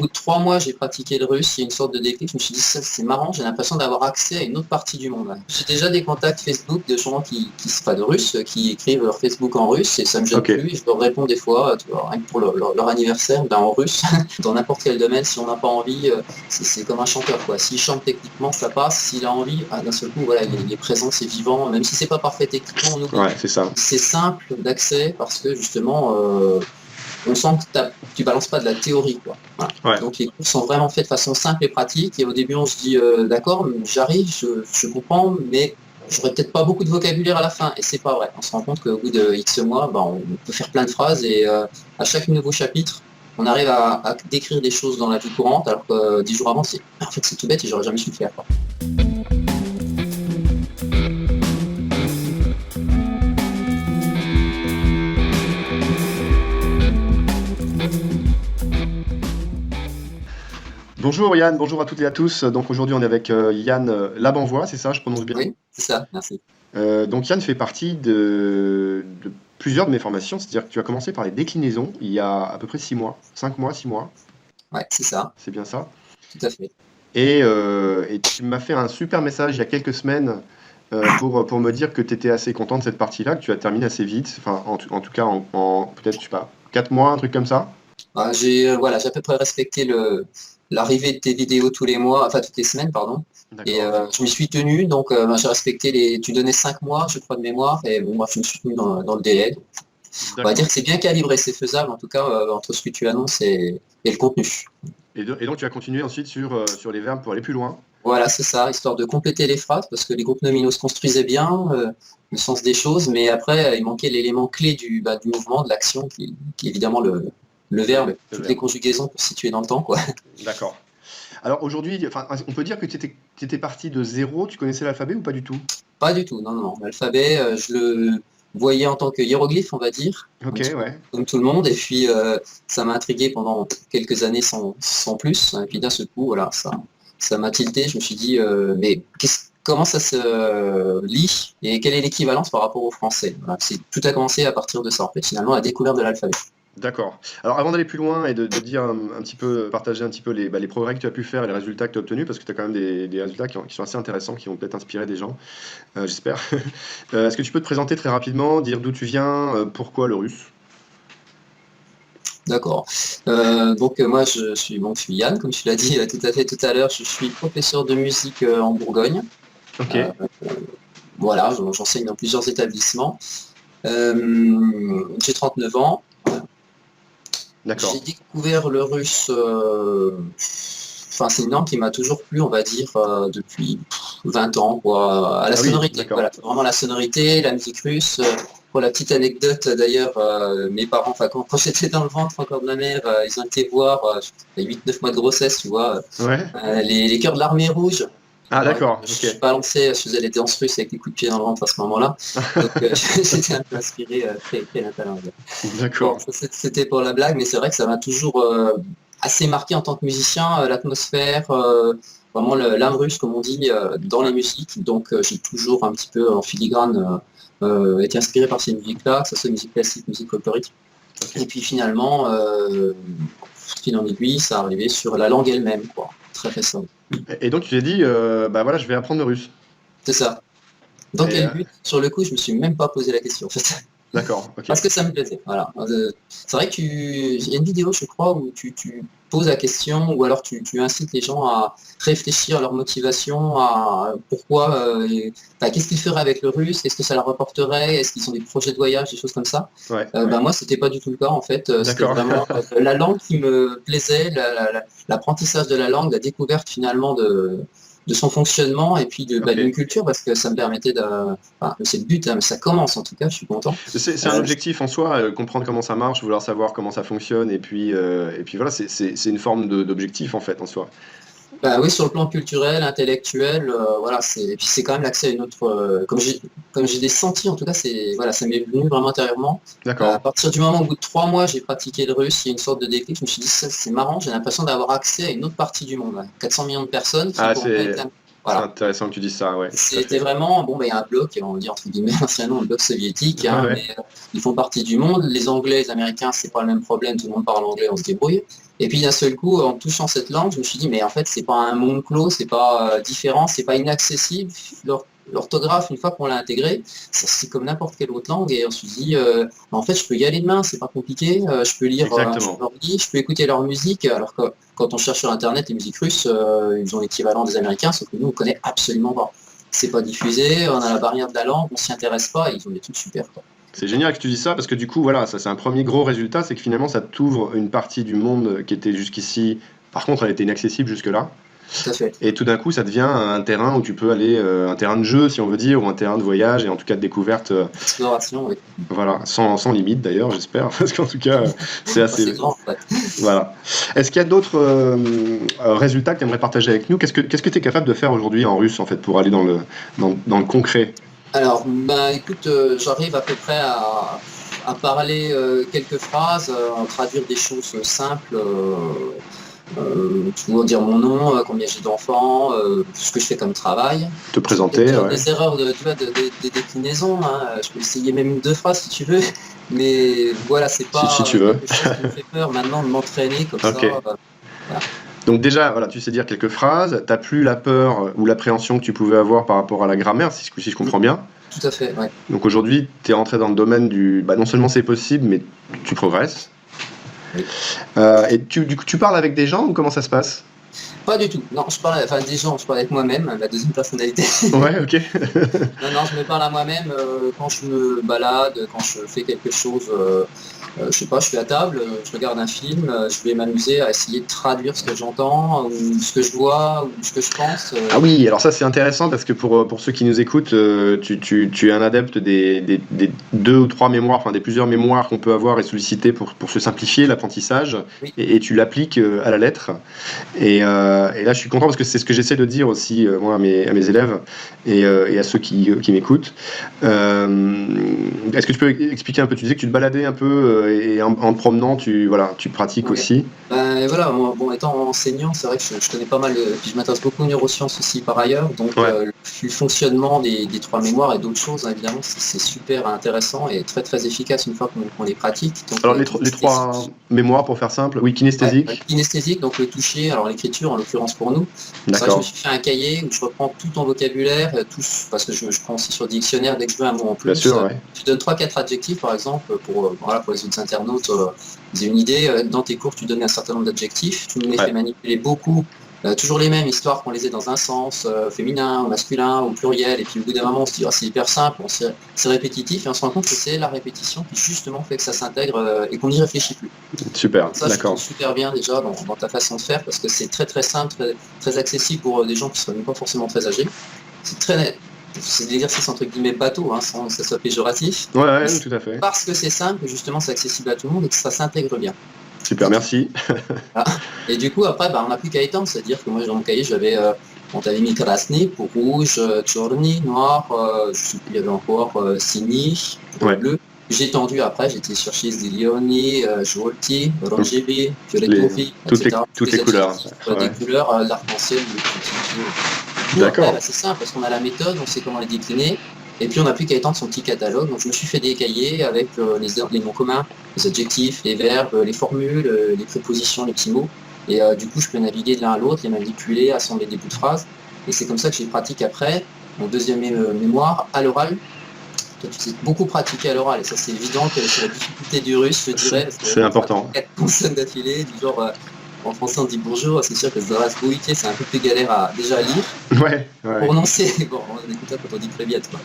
bout de 3 mois, j'ai pratiqué le russe, il y a une sorte de déclic. Je me suis dit, ça, c'est marrant, j'ai l'impression d'avoir accès à une autre partie du monde. J'ai déjà des contacts Facebook de gens pas de Russes, qui écrivent leur Facebook en russe et ça me gêne Ok. plus. Et je leur réponds des fois, tu vois, rien que pour leur anniversaire, en russe, dans n'importe quel domaine. Si on n'a pas envie, c'est comme un chanteur, quoi. S'il chante techniquement, ça passe. S'il a envie, d'un seul coup, voilà, il est présent, c'est vivant. Même si c'est pas parfait techniquement, on oublie. Ouais, c'est ça. C'est simple d'accès parce que justement, on sent que tu balances pas de la théorie, quoi. Voilà. Ouais. Donc les cours sont vraiment faits de façon simple et pratique. Et au début, on se dit, d'accord, j'arrive, je comprends, mais j'aurais peut-être pas beaucoup de vocabulaire à la fin. Et c'est pas vrai. On se rend compte qu'au bout de X mois, on peut faire plein de phrases et à chaque nouveau chapitre, on arrive à décrire des choses dans la vie courante, alors que 10 jours avant, en fait, c'est tout bête et j'aurais jamais su le faire, quoi. Bonjour Yann, bonjour à toutes et à tous. Donc aujourd'hui on est avec Yann Labanvois, c'est ça, je prononce bien? Oui, c'est ça, merci. Donc Yann fait partie de plusieurs de mes formations, c'est-à-dire que tu as commencé par les déclinaisons il y a à peu près 6 mois, 5 mois, 6 mois, Ouais, c'est ça, c'est bien ça. tout à fait. Et tu m'as fait un super message il y a quelques semaines pour me dire que tu étais assez content de cette partie-là, que tu as terminé assez vite, enfin en tout cas en peut-être, je sais pas, 4 mois, un truc comme ça. J'ai à peu près respecté l'arrivée de tes vidéos tous les mois, enfin toutes les semaines, pardon. Et D'accord. je m'y suis tenu, donc j'ai respecté tu donnais 5 mois, je crois, de mémoire, et bon, moi je me suis tenu dans le délai. On va dire D'accord. que c'est bien calibré, c'est faisable, en tout cas, entre ce que tu annonces et le contenu. Et donc tu as continué ensuite sur les verbes pour aller plus loin. Voilà, c'est ça, histoire de compléter les phrases, parce que les groupes nominaux se construisaient bien, le sens des choses, mais après, il manquait l'élément clé du mouvement, de l'action, qui est évidemment le verbe, Le toutes les verbe. conjugaisons pour se situer dans le temps, quoi. D'accord. Alors aujourd'hui, enfin, on peut dire que tu étais parti de zéro, tu connaissais l'alphabet ou pas du tout? Pas du tout, non, non, non. L'alphabet, je le voyais en tant que hiéroglyphe, on va dire, un Ok, petit peu ouais. comme tout le monde, et puis ça m'a intrigué pendant quelques années sans plus, et puis d'un seul coup, voilà, ça m'a tilté, je me suis dit, mais comment ça se lit, et quelle est l'équivalence par rapport au français? Voilà, tout a commencé à partir de ça, en fait, finalement, la découverte de l'alphabet. D'accord. Alors avant d'aller plus loin et de dire un petit peu, partager un petit peu les progrès que tu as pu faire et les résultats que tu as obtenus, parce que tu as quand même des résultats qui sont assez intéressants, qui vont peut-être inspirer des gens, j'espère. Est-ce que tu peux te présenter très rapidement, dire d'où tu viens, pourquoi le russe? D'accord. Donc moi, je suis Yann, comme tu l'as dit tout à fait tout à l'heure, je suis professeur de musique en Bourgogne. Ok, Euh, Voilà, j'enseigne dans plusieurs établissements. J'ai 39 ans. J'ai d'accord. découvert le russe. Enfin, c'est une langue qui m'a toujours plu, on va dire, depuis 20 ans, quoi. À la Ah oui, sonorité, d'accord. voilà, vraiment la sonorité, la musique russe. Pour la petite anecdote, d'ailleurs, mes parents, enfin, quand j'étais dans le ventre encore de ma mère, ils ont été voir, 8-9 mois de grossesse, tu vois, Ouais. les chœurs de l'armée rouge. Ah Ouais, d'accord, ok. je balançais, je faisais les danses russes avec les coups de pied dans le ventre à ce moment-là. Donc j'étais un peu inspiré, très natalement. Bon, D'accord. ça, c'était pour la blague, mais c'est vrai que ça m'a toujours assez marqué en tant que musicien, l'atmosphère, vraiment l'âme russe, comme on dit, dans les Ouais. musiques. Donc j'ai toujours un petit peu en filigrane été inspiré par ces musiques-là, que ce soit musique classique, musique folklorique. Ok. Et puis finalement, fil en aiguille, ça arrivait sur la langue elle-même, quoi. Très récent. Et donc tu t'es dit, bah voilà, je vais apprendre le russe. C'est ça. Dans Et, quel but? Sur le coup, je me suis même pas posé la question, en fait. d'accord, ok. Parce que ça me plaisait. Voilà. C'est vrai il y a une vidéo, je crois, où tu poses la question, ou alors tu incites les gens à réfléchir à leur motivation, à pourquoi, enfin, qu'est-ce qu'ils feraient avec le russe, qu'est-ce que ça leur apporterait, est-ce qu'ils ont des projets de voyage, des choses comme ça. Ouais, ouais. Moi, c'était pas du tout le cas, en fait. C'était D'accord. vraiment la langue qui me plaisait, l'apprentissage de la langue, la découverte finalement de son fonctionnement et puis Ok. d'une culture, parce que ça me permettait de. Enfin, c'est le but, hein, mais ça commence en tout cas, je suis content. C'est un objectif en soi, comprendre comment ça marche, vouloir savoir comment ça fonctionne, et puis voilà, c'est une forme d'objectif en fait en soi. Bah oui, sur le plan culturel, intellectuel, voilà, et puis c'est quand même l'accès à une autre, comme j'ai des sentis, en tout cas, voilà, ça m'est venu vraiment intérieurement. À D'accord. partir du moment où, au bout de 3 mois, j'ai pratiqué le russe, il y a une sorte de déclic, je me suis dit, ça, c'est marrant, j'ai l'impression d'avoir accès à une autre partie du monde, hein. 400 millions de personnes qui Ah, pourront pas c'est être là. C'est Voilà. intéressant que tu dises ça, ouais, tout à C'était fait. vraiment, bon, il y a un bloc, on dit entre guillemets, anciennement un bloc soviétique, Ouais, hein, ouais. mais ils font partie du monde. Les Anglais, les Américains, c'est pas le même problème, tout le monde parle anglais, on se débrouille. Et puis d'un seul coup, en touchant cette langue, je me suis dit, mais en fait, c'est pas un monde clos, c'est pas différent, c'est pas inaccessible. L'orthographe, une fois qu'on l'a intégré, c'est comme n'importe quelle autre langue. Et on se dit, en fait, je peux y aller demain, c'est pas compliqué. Je peux lire je Exactement. leur lis, je peux écouter leur musique. Alors que quand on cherche sur Internet les musiques russes, ils ont l'équivalent des Américains, sauf que nous, on connaît absolument pas. C'est pas diffusé, on a la barrière de la langue, on s'y intéresse pas, et ils ont des trucs super, quoi. C'est génial que tu dis ça parce que du coup, voilà, ça c'est un premier gros résultat, c'est que finalement ça t'ouvre une partie du monde qui était jusqu'ici, par contre, elle était inaccessible jusque-là. Tout à fait. Et tout d'un coup, ça devient un terrain où tu peux aller, un terrain de jeu, si on veut dire, ou un terrain de voyage, et en tout cas de découverte, Exploration, oui. voilà, sans limite d'ailleurs, j'espère, parce qu'en tout cas, c'est Enfin, c'est assez. grand, en fait. Voilà. Est-ce qu'il y a d'autres résultats que tu aimerais partager avec nous? Qu'est-ce que tu es capable de faire aujourd'hui en russe, en fait, pour aller dans le concret? Alors, ben, écoute, j'arrive à peu près à parler quelques phrases, à traduire des choses simples. Tu vois, dire mon nom, combien j'ai d'enfants, ce que je fais comme travail. Te Je peux peut-être présenter, faire ouais. des erreurs tu vois, de déclinaison, hein. Je peux essayer même une, deux phrases si tu veux, mais voilà, c'est Si pas tu veux. quelque chose qui me fait peur maintenant de m'entraîner comme ça. Ok. Voilà. Donc déjà, voilà, tu sais dire quelques phrases, t'as plus la peur ou l'appréhension que tu pouvais avoir par rapport à la grammaire, si je comprends bien. Tout à fait, ouais. Donc aujourd'hui, tu es rentré dans le domaine du... Bah, non seulement c'est possible, mais tu progresses. Oui. Et du coup, tu parles avec des gens ou comment ça se passe? Pas du tout. Non, je parle, enfin, des gens, je parle avec moi-même, la deuxième personnalité. Ouais, ok. Non, je me parle à moi-même quand je me balade, quand je fais quelque chose. Je sais pas, je suis à table, je regarde un film, je vais m'amuser à essayer de traduire ce que j'entends, ou ce que je vois, ou ce que je pense. Ah oui, alors ça c'est intéressant parce que pour ceux qui nous écoutent, tu es un adepte des deux ou trois mémoires, enfin des plusieurs mémoires qu'on peut avoir et solliciter pour se simplifier l'apprentissage, Oui, et tu l'appliques à la lettre. Et là je suis content parce que c'est ce que j'essaie de dire aussi moi à mes élèves et à ceux qui m'écoutent. Est-ce que tu peux expliquer un peu? Tu disais que tu te baladais un peu et en te promenant, tu pratiques ouais. aussi. Et voilà, moi, bon, étant enseignant, c'est vrai que je connais pas mal, puis je m'intéresse beaucoup aux neurosciences aussi par ailleurs, donc Ouais. le fonctionnement des trois mémoires et d'autres choses, hein, évidemment, c'est super intéressant et très très efficace une fois qu'on les pratique. Donc, Alors les trois mémoires pour faire simple, oui, ouais, kinesthésique, kinesthésique, donc le toucher, alors l'écriture en l'occurrence pour nous. C'est vrai que je me d'accord, suis fait un cahier où je reprends tout ton vocabulaire, parce que je prends aussi sur dictionnaire dès que je veux un mot en bien plus. sûr, ouais. Tu donnes 3-4 adjectifs par exemple voilà, pour les autres internautes, ils aient une idée. Dans tes cours, tu donnes un certain nombre d'adjectifs, tu me les fais Ouais. manipuler beaucoup. Toujours les mêmes, histoire qu'on les ait dans un sens, féminin, ou masculin, ou pluriel, et puis au bout d'un moment on se dit, c'est hyper simple, c'est répétitif, et on se rend compte que c'est la répétition qui justement fait que ça s'intègre et qu'on n'y réfléchit plus. Super, Ça, je trouve d'accord. super bien déjà dans ta façon de faire parce que c'est très très simple, très, très accessible pour des gens qui ne sont même pas forcément très âgés. C'est de l'exercice entre guillemets bateau, hein, sans que ça soit péjoratif. Ouais, Mais ouais, c'est tout à fait. parce que c'est simple, justement, c'est accessible à tout le monde et que ça s'intègre bien. Super, merci. Voilà. Et du coup, après, on n'a plus qu'à étendre, c'est-à-dire que moi, dans mon cahier, on t'avait mis krasny pour rouge, tchorny, noir, je sais plus, il y avait encore sini pour Ouais. bleu. J'ai tendu après, j'étais chercher zilioni, jolti, Donc, orangevi, toutes les, fioletovi, toutes les, etc. toutes Des les couleurs. adjectifs, des Ouais. couleurs, l'arc-en-ciel, le petit. Du coup, après, D'accord. c'est simple, parce qu'on a la méthode, on sait comment les décliner, et puis on n'a plus qu'à étendre son petit catalogue. Donc je me suis fait des cahiers avec les noms communs, les adjectifs, les verbes, les formules, les prépositions, les petits mots. Et du coup, je peux naviguer de l'un à l'autre, les manipuler, assembler des bouts de phrases. Et c'est comme ça que j'ai pratiqué après, mon deuxième mémoire, à l'oral. Toi, tu sais beaucoup pratiquer à l'oral, et ça c'est évident que c'est la difficulté du russe, je dirais, parce C'est que important. 4 consonnes d'affilée, du genre en français on dit bonjour, c'est sûr que Zdravstvuyte, c'est un peu plus galère déjà à lire. Ouais, ouais. Prononcer, bon, on écoute ça quand on dit très vite, quoi.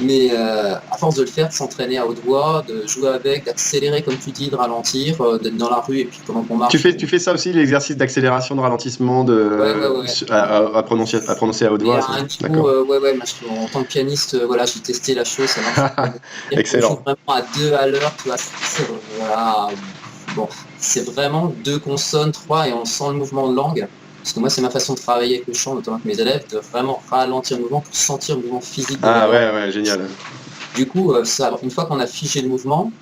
Mais à force de le faire, de s'entraîner à haute voix, de jouer avec, d'accélérer comme tu dis, de ralentir, d'être dans la rue et puis pendant qu'on marche. Tu fais ça aussi, l'exercice d'accélération, de ralentissement, Ouais. à prononcer à haute Mais voix. à un niveau, D'accord. moi, en tant que pianiste, voilà, j'ai testé la chose, ça marche pas. C'est-à-dire qu'on joue Excellent. vraiment à 2 à l'heure, tu vois, voilà. Bon, c'est vraiment 2 consonnes, 3, et on sent le mouvement de langue. Parce que moi, c'est ma façon de travailler avec le chant, notamment avec mes élèves, de vraiment ralentir le mouvement pour sentir le mouvement physique de la Ah langue. ouais, génial. Du coup, une fois qu'on a figé le mouvement,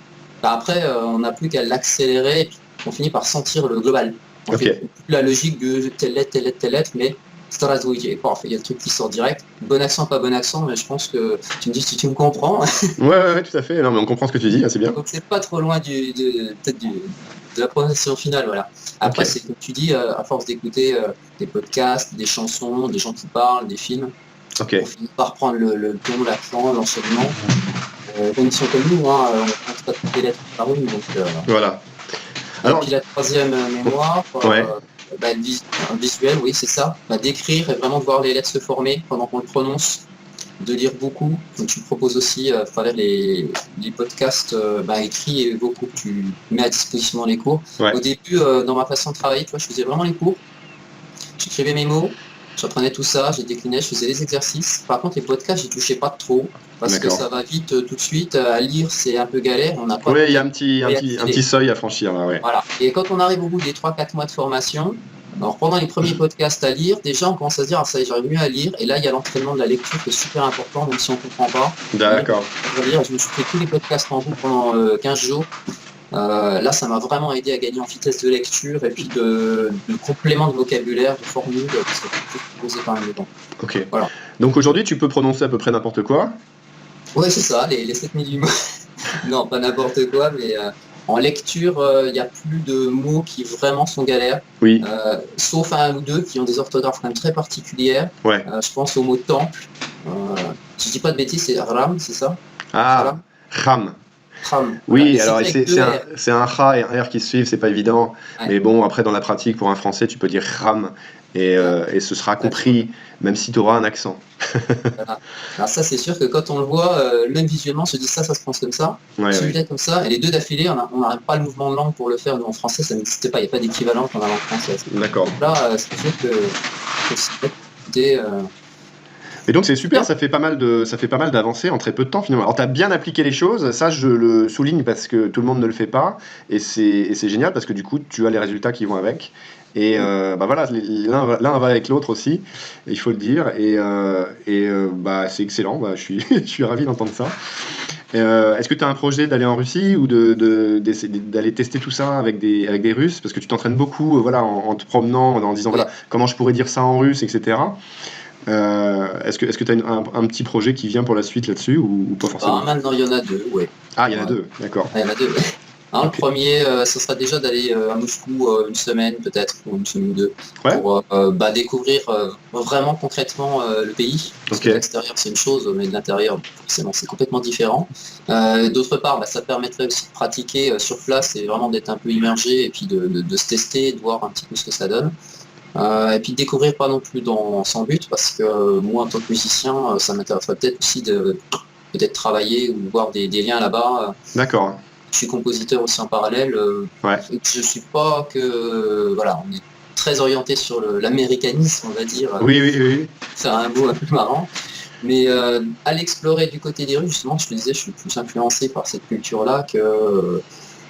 après, on n'a plus qu'à l'accélérer et puis on finit par sentir le global. On Ok. fait plus la logique de telle lettre, mais Здравствуйте. Paf, il y a le truc qui sort direct. Bon accent, pas bon accent, mais je pense que tu me dis si tu me comprends. Ouais, tout à fait. Non, mais on comprend ce que tu dis, c'est bien. Donc c'est pas trop loin peut-être de la prononciation finale, voilà. Après, Ok. c'est comme tu dis, à force d'écouter des podcasts, des chansons, des gens qui parlent, des films, Ok. on finit par prendre le ton, l'accent, l'enchaînement. Conditions comme nous, hein, on ne pense pas toutes les lettres par une. Donc, Voilà. et Alors, puis la troisième mémoire, ouais. le visuel, oui, c'est ça. D'écrire et vraiment de voir les lettres se former pendant qu'on le prononce, de lire beaucoup. Donc, tu proposes aussi à travers les podcasts écrits et vocaux que tu mets à disposition dans les cours. Ouais. Au début, dans ma façon de travailler, tu vois, je faisais vraiment les cours. J'écrivais mes mots, j'apprenais tout ça, j'ai décliné, je faisais les exercices. Par contre, les podcasts, j'y touchais pas trop parce que D'accord. ça va vite tout de suite. À lire, c'est un peu galère. On n'a pas Oui, il y a de un petit seuil à franchir là, ouais. voilà. Et quand on arrive au bout des 3-4 mois de formation, alors pendant les premiers podcasts à lire, déjà on commence à se dire, ah, ça y est, j'arrive mieux à lire. Et là, il y a l'entraînement de la lecture qui est super important, même si on ne comprend pas. D'accord. Je me suis fait tous les podcasts en boucle pendant 15 jours. Là, ça m'a vraiment aidé à gagner en vitesse de lecture et puis de complément de vocabulaire, de formules, parce que je posais quand même dedans. Ok. Voilà. Donc aujourd'hui, tu peux prononcer à peu près n'importe quoi. Ouais, c'est ça, les 7000 mots. Non, pas n'importe quoi, mais en lecture, il n'y a plus de mots qui vraiment sont galères, Oui. sauf un ou deux qui ont des orthographes quand même très particulières. Ouais. Je pense au mot temple. Si je dis pas de bêtises, c'est ram, c'est ça? Ah, Ram. Ram. Oui, Voilà. alors Et c'est avec deux R. c'est un Ra et un R qui se suivent, c'est pas évident. Ouais. Mais bon, après, dans la pratique, pour un Français, tu peux dire Ram et ce sera compris, même si tu auras un accent. Voilà. Alors ça, c'est sûr que quand on le voit, même visuellement, on se dit ça se pense comme ça, Ouais, celui-là comme ça, et les deux d'affilée, on n'arrive pas le mouvement de langue pour le faire. Nous, en français, ça n'existait pas, il n'y a pas d'équivalent dans la langue française. D'accord. Donc là, ce qui fait que c'était Et donc c'est super, ça fait pas mal d'avancées en très peu de temps finalement. Alors tu as bien appliqué les choses, ça je le souligne parce que tout le monde ne le fait pas, et c'est génial parce que du coup tu as les résultats qui vont avec. Et voilà, l'un va avec l'autre aussi, il faut le dire. C'est excellent, je suis, je suis ravi d'entendre ça. Est-ce que tu as un projet d'aller en Russie ou d'aller tester tout ça avec des Russes? Parce que tu t'entraînes beaucoup en te promenant, en disant voilà, comment je pourrais dire ça en russe, etc. Est-ce que tu as un petit projet qui vient pour la suite là-dessus ou pas forcément? Maintenant, il y en a deux, ouais. Ah, il y en a deux, d'accord. Il y en a deux, ouais. Alors, Ok. le premier, ce sera déjà d'aller à Moscou une semaine, peut-être, ou une semaine ou deux, Ouais. pour découvrir vraiment concrètement le pays. Parce que Ok. de l'extérieur, c'est une chose, mais de l'intérieur, forcément, c'est complètement différent. D'autre part, ça permettrait aussi de pratiquer sur place et vraiment d'être un peu immergé et puis de se tester, de voir un petit peu ce que ça donne. Et puis de découvrir pas non plus sans but, parce que moi, en tant que musicien, ça m'intéresserait peut-être aussi de peut-être travailler ou voir des liens là-bas. D'accord. Je suis compositeur aussi en parallèle. Ouais. Je suis pas que voilà, on est très orienté sur l'américanisme, on va dire. Oui. C'est un mot un peu marrant. Mais à l'explorer du côté des Russes, justement, je te disais, je suis plus influencé par cette culture-là que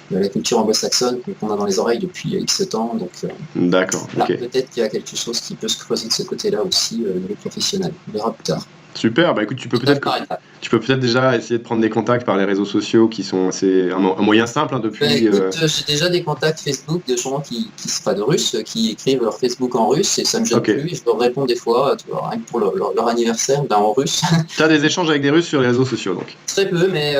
la culture anglo-saxonne qu'on a dans les oreilles depuis X temps. Donc D'accord, là, ok. peut-être qu'il y a quelque chose qui peut se creuser de ce côté-là aussi, au niveau professionnel. On verra plus tard. Super, bah écoute, Étape par étape. tu peux peut-être déjà essayer de prendre des contacts par les réseaux sociaux qui sont un moyen simple depuis. Écoute, j'ai déjà des contacts Facebook de gens qui sont pas de Russes, qui écrivent leur Facebook en russe et ça me gêne Ok. plus. Et je leur réponds des fois, tu vois, rien que pour leur anniversaire, en russe. Tu as des échanges avec des Russes sur les réseaux sociaux donc. Très peu, mais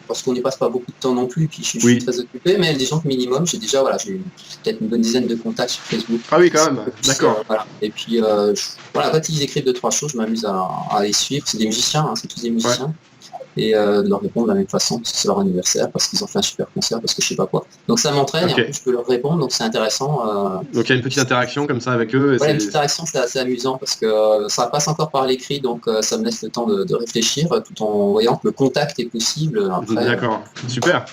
parce qu'on n'y passe pas beaucoup de temps non plus, puis je Oui. suis très occupé, mais des gens que minimum, j'ai peut-être une bonne dizaine de contacts sur Facebook. Ah oui, quand même, d'accord. Voilà. Et puis, quand ils écrivent 2-3 choses, je m'amuse à les suivre. C'est des musiciens, c'est tous des musiciens. Et de leur répondre de la même façon, parce que c'est leur anniversaire, parce qu'ils ont fait un super concert, parce que je sais pas quoi. Donc ça m'entraîne, Ok. et en plus je peux leur répondre, donc c'est intéressant. Donc il y a une petite interaction comme ça avec eux. Et Voilà, une petite interaction, c'est assez amusant, parce que ça passe encore par l'écrit, donc ça me laisse le temps de réfléchir, tout en voyant que le contact est possible. Après, D'accord, super.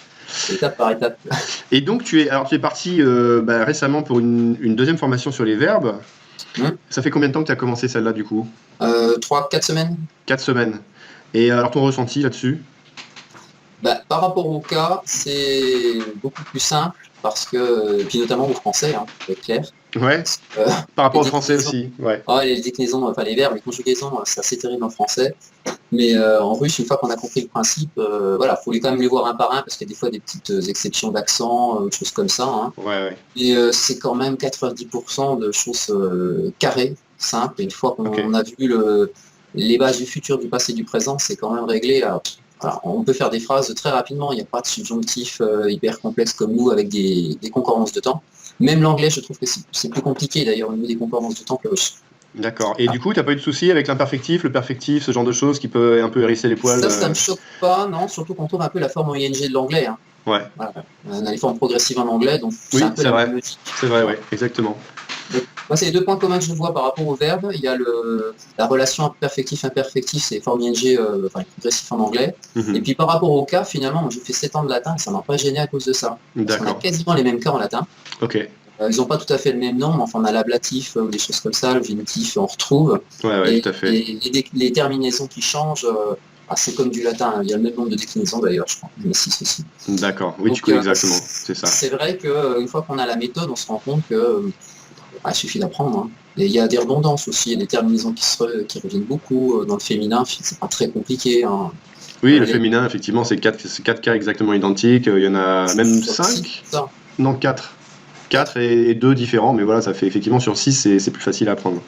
étape par étape. Et donc tu es parti récemment pour une deuxième formation sur les verbes. Ça fait combien de temps que tu as commencé celle-là du coup? 3-4 semaines. 4 semaines. Et alors ton ressenti là-dessus? Par rapport au cas, c'est beaucoup plus simple, parce que, et puis notamment au français, pour être clair. Ouais. Euh, Par les rapport au français déclinaisons, aussi. Ouais. les déclinaisons, enfin les verbes, les conjugaisons, c'est assez terrible en français. Mais en russe, une fois qu'on a compris le principe, voilà, faut quand même les voir un par un parce qu'il y a des fois des petites exceptions d'accent, choses comme ça, hein. Ouais, ouais. Et c'est quand même 90% de choses carrées, simples. Et une fois Ok. qu'on a vu les bases du futur, du passé, du présent, c'est quand même réglé. Voilà, on peut faire des phrases très rapidement. Il n'y a pas de subjonctif hyper complexe comme nous avec des concordances de temps. Même l'anglais, je trouve que c'est plus compliqué d'ailleurs au niveau des concordances de temps que le russe. D'accord. Et du coup, t'as pas eu de soucis avec l'imperfectif, le perfectif, ce genre de choses qui peut un peu hérisser les poils Ça me choque pas, non, surtout qu'on trouve un peu la forme en ing de l'anglais, hein. Ouais. Voilà. On a les formes progressives en anglais, donc c'est un Oui, peu c'est la même vrai. logique. C'est vrai, Voilà. ouais, exactement. Donc, moi, c'est les deux points communs que je vois par rapport au verbe. Il y a la relation perfectif-imperfectif, c'est forme ing, enfin, progressif en anglais. Et Mhm. puis par rapport au cas, finalement, moi, j'ai fait 7 ans de latin et ça m'a pas gêné à cause de ça. Parce qu'on a D'accord. quasiment les mêmes cas en latin. Ok. Ils n'ont pas tout à fait le même nom, mais enfin, on a l'ablatif ou des choses comme ça, le génitif, on retrouve. Ouais, ouais, Et, tout à fait. les terminaisons qui changent, c'est comme du latin, hein. Il y a le même nombre de déclinaisons d'ailleurs, je crois. Il y en a 6 aussi. D'accord. Oui, tu Donc connais exactement. C'est ça. c'est vrai qu'une fois qu'on a la méthode, on se rend compte que il suffit d'apprendre, hein. Et il y a des redondances aussi, il y a des terminaisons qui reviennent beaucoup. Dans le féminin, c'est pas très compliqué, hein. Oui, le Les féminin, effectivement, c'est quatre cas exactement identiques. Il y en a même sur le site, 5. ça, Non, 4. 4 4. et 2 différents, mais voilà, ça fait effectivement sur 6, c'est plus facile à apprendre.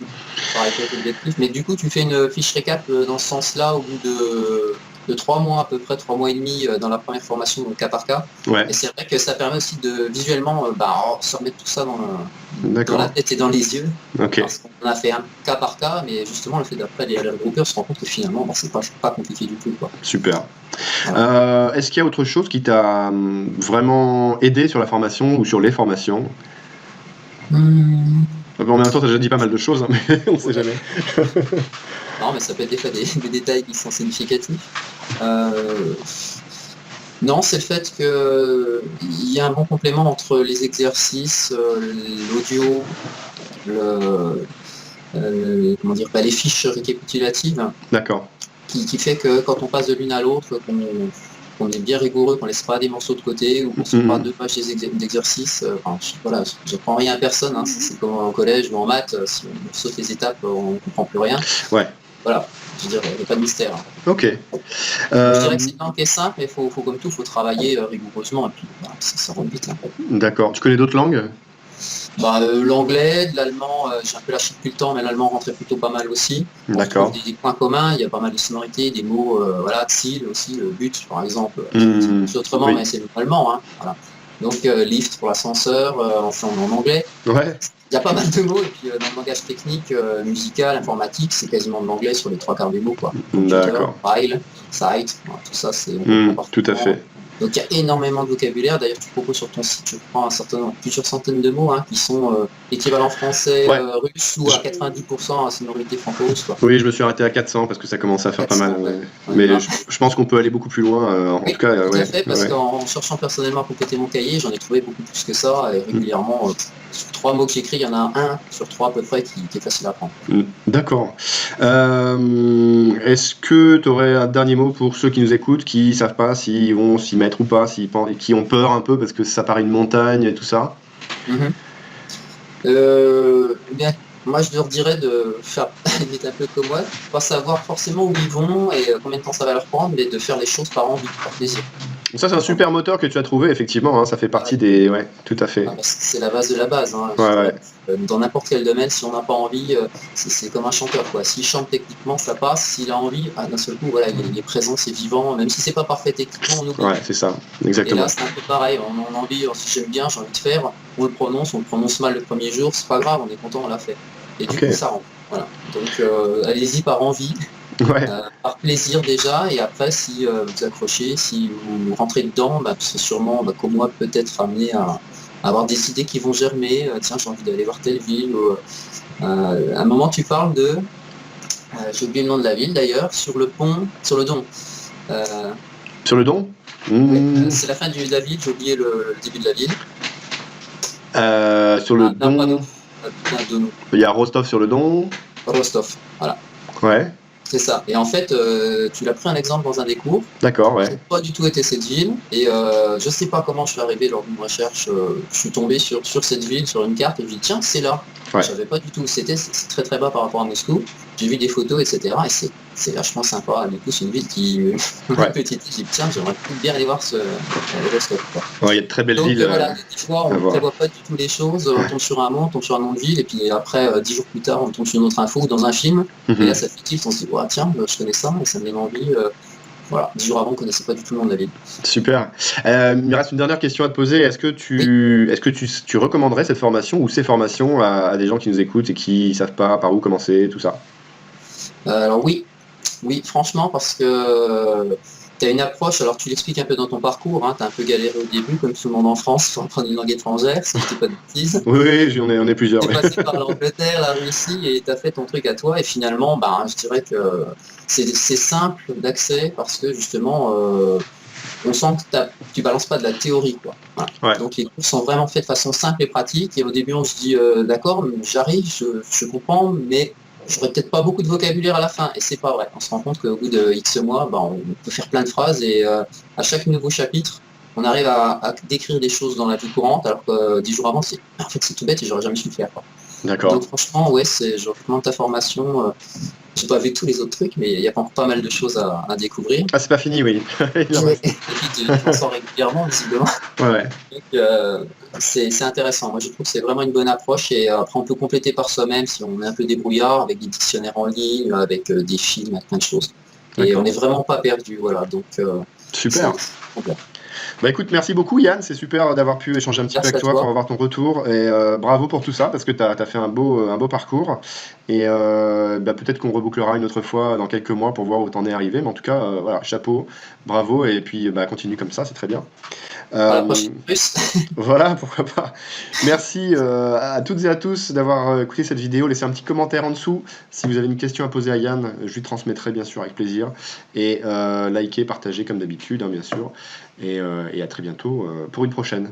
Pareil pour le descriptif. Mais du coup, tu fais une fiche récap dans ce sens-là au bout de 3 mois, à peu près 3 mois et demi dans la première formation, donc cas par cas. Ouais, Et c'est vrai que ça permet aussi de visuellement se remettre tout ça dans la d'accord. tête et dans les yeux. Ok. Parce qu'on a fait un cas par cas, mais justement, le fait d'après les regrouper, on se rend compte que finalement, c'est pas compliqué du tout, quoi. Super. Voilà. Est-ce qu'il y a autre chose qui t'a vraiment aidé sur la formation ou sur les formations? Hum, Bon, en même temps, t'as déjà dit pas mal de choses, hein, mais on sait ouais. jamais. Non, mais ça peut être des fois des détails qui sont significatifs. Euh, non, c'est le fait qu'il y a un bon complément entre les exercices, l'audio, comment dire, les fiches récapitulatives, D'accord. qui fait que quand on passe de l'une à l'autre, qu'on est bien rigoureux, qu'on laisse pas des morceaux de côté ou qu'on saute pas Mhm. 2 pages d'exercice. Enfin, voilà, je prends rien à personne, hein. C'est comme au collège ou en maths, si on saute les étapes, on ne comprend plus rien. Ouais. Voilà, je veux dire, il n'y a pas de mystère, hein. Ok. Donc, je Euh, dirais que c'est une langue qui est simple, mais faut comme tout, il faut travailler rigoureusement, et puis voilà, ça roule vite, hein. d'accord. Tu connais d'autres langues? L'anglais, de l'allemand, j'ai un peu lâché depuis le temps, mais l'allemand rentrait plutôt pas mal aussi. On retrouve D'accord. des points communs, il y a pas mal de sonorités, des mots, voilà, Ziel aussi, le but par exemple, c'est Hmm, autrement, mais oui. c'est le allemand, hein, voilà. Donc lift pour l'ascenseur, enfin en anglais. Ouais. Il y a pas mal de mots, et puis dans le langage technique, musical, informatique, c'est quasiment de l'anglais sur les 3 quarts des mots, quoi. Computer, D'accord. file, site, voilà, tout ça, on comprend Hmm, tout à parfaitement. fait. Donc il y a énormément de vocabulaire. D'ailleurs, tu proposes sur ton site, je crois, plusieurs centaines de mots, hein, qui sont équivalents français, Ouais. russe ou à 90% à sonorité franco-russe, quoi. Oui, je me suis arrêté à 400 parce que ça commence à faire pas mal. 400, ouais. Ouais. Ouais, Mais voilà. je pense qu'on peut aller beaucoup plus loin. En tout Oui, cas, tout à ouais. fait, parce Ouais. qu'en cherchant personnellement à compléter mon cahier, j'en ai trouvé beaucoup plus que ça, et Hmm, régulièrement, sur 3 mots que j'écris, il y en a un sur 3 à peu près qui est facile à apprendre. hmm. D'accord. Est-ce que tu aurais un dernier mot pour ceux qui nous écoutent, qui savent pas s'ils vont s'y mettre ou pas, qui ont peur un peu parce que ça paraît une montagne et tout ça? Mhm. Eh bien, moi, je leur dirais de faire d'être un peu comme moi, pas savoir forcément où ils vont et combien de temps ça va leur prendre, mais de faire les choses par envie, par plaisir. Ça, c'est un Voilà. super moteur que tu as trouvé, effectivement, hein, ça fait Ouais. partie des. Ouais, tout à fait. C'est la base de la base, hein, je Ouais, dirais. ouais. Dans n'importe quel domaine, si on n'a pas envie, c'est comme un chanteur, quoi. S'il chante techniquement, ça passe. S'il a envie, d'un seul coup, voilà, il est présent, c'est vivant. Même si c'est pas parfait techniquement, on oublie. Ouais, c'est ça. Et là, Exactement. c'est un peu pareil. On a envie, si j'aime bien, j'ai envie de faire, on le prononce mal le premier jour, c'est pas grave, on est content, on l'a fait. Et du Ok. coup, ça rentre. Voilà. Donc, allez-y par envie, Ouais. par plaisir déjà, et après, si vous accrochez, si vous rentrez dedans, vous serez sûrement, comme moi, peut-être amené à avoir des idées qui vont germer. Tiens, j'ai envie d'aller voir telle ville. À un moment, tu parles j'ai oublié le nom de la ville d'ailleurs, sur le pont, sur le Don. Euh, Sur le don? oui, Hmm. c'est la fin de la ville, j'ai oublié le début de la ville. Sur le D'un don, panneau, d'un Dono. il y a Rostov sur le don. Rostov. Voilà. Ouais. C'est ça. Et en fait, tu l'as pris un exemple dans un des cours. D'accord, J'ai ouais. pas du tout été cette ville et je sais pas comment je suis arrivé lors d'une recherche. Je suis tombé sur cette ville, sur une carte et je dis tiens, c'est là. Je Ouais. savais pas du tout où c'était. C'est très très bas par rapport à Moscou. J'ai vu des photos, etc. Et c'est vachement sympa. Du coup, c'est une ville qui m'a Ouais. petit. J'ai dit tiens, j'aimerais bien aller voir Rostov, quoi. Ouais, il y a de très belles Donc villes voilà, des fois à on ne voir. prévoit pas du tout les choses, on tombe sur un mot, on tombe sur un nom de ville, et puis après, 10 jours plus tard, on tombe sur une autre info ou dans un film, et là Mhm. ça fait tilt, on se dit, ouais, tiens, je connais ça, et ça me donne envie. Voilà, 10 jours avant, on ne connaissait pas du tout le nom de la ville. Super. Il me reste une dernière question à te poser. Oui. Est-ce que tu recommanderais cette formation ou ces formations à des gens qui nous écoutent et qui savent pas par où commencer, tout ça? Alors oui, oui, franchement, parce que tu as une approche, alors tu l'expliques un peu dans ton parcours, hein, tu as un peu galéré au début, comme tout le monde en France, pour apprendre une langue étrangère, si je dis pas de bêtises. Oui, oui, on est plusieurs. T'es Ouais. passé par l'Angleterre, la Russie, et t'as fait ton truc à toi. Et finalement, ben, je dirais que c'est simple d'accès parce que justement, on sent que tu balances pas de la théorie, quoi. Voilà. Ouais. Donc les cours sont vraiment faits de façon simple et pratique. Et au début, on se dit, d'accord, j'arrive, je comprends, mais j'aurais peut-être pas beaucoup de vocabulaire à la fin. Et c'est pas vrai. On se rend compte qu'au bout de X mois, ben, on peut faire plein de phrases et à chaque nouveau chapitre, on arrive à décrire des choses dans la vie courante, alors que 10 jours avant, en fait, c'est tout bête et j'aurais jamais su le faire, quoi. Donc D'accord. franchement, ouais, je recommande ta formation. J'ai pas vu tous les autres trucs, mais il y a encore pas mal de choses à découvrir. Ah, c'est pas fini, oui. Il en Ouais. reste. Et puis tu t'en sors régulièrement, visiblement. Ouais, ouais. Donc c'est intéressant. Moi, je trouve que c'est vraiment une bonne approche. Et après, on peut compléter par soi-même si on est un peu débrouillard, avec des dictionnaires en ligne, avec des films, avec plein de choses. Et on D'accord. n'est vraiment pas perdu, voilà. Donc c'est Super. complet. Bah écoute, merci beaucoup Yann, c'est super d'avoir pu échanger un petit peu Merci avec à toi pour toi. avoir ton retour et bravo pour tout ça parce que tu as fait un beau parcours et bah, peut-être qu'on rebouclera une autre fois dans quelques mois pour voir où t'en es arrivé, mais en tout cas, voilà, chapeau, bravo et puis bah, continue comme ça, c'est très bien. À la Euh, prochaine plus. voilà, pourquoi pas. Merci à toutes et à tous d'avoir écouté cette vidéo. Laissez un petit commentaire en dessous. Si vous avez une question à poser à Yann, je lui transmettrai bien sûr avec plaisir. Et likez, partagez comme d'habitude, hein, bien sûr. Et à très bientôt pour une prochaine.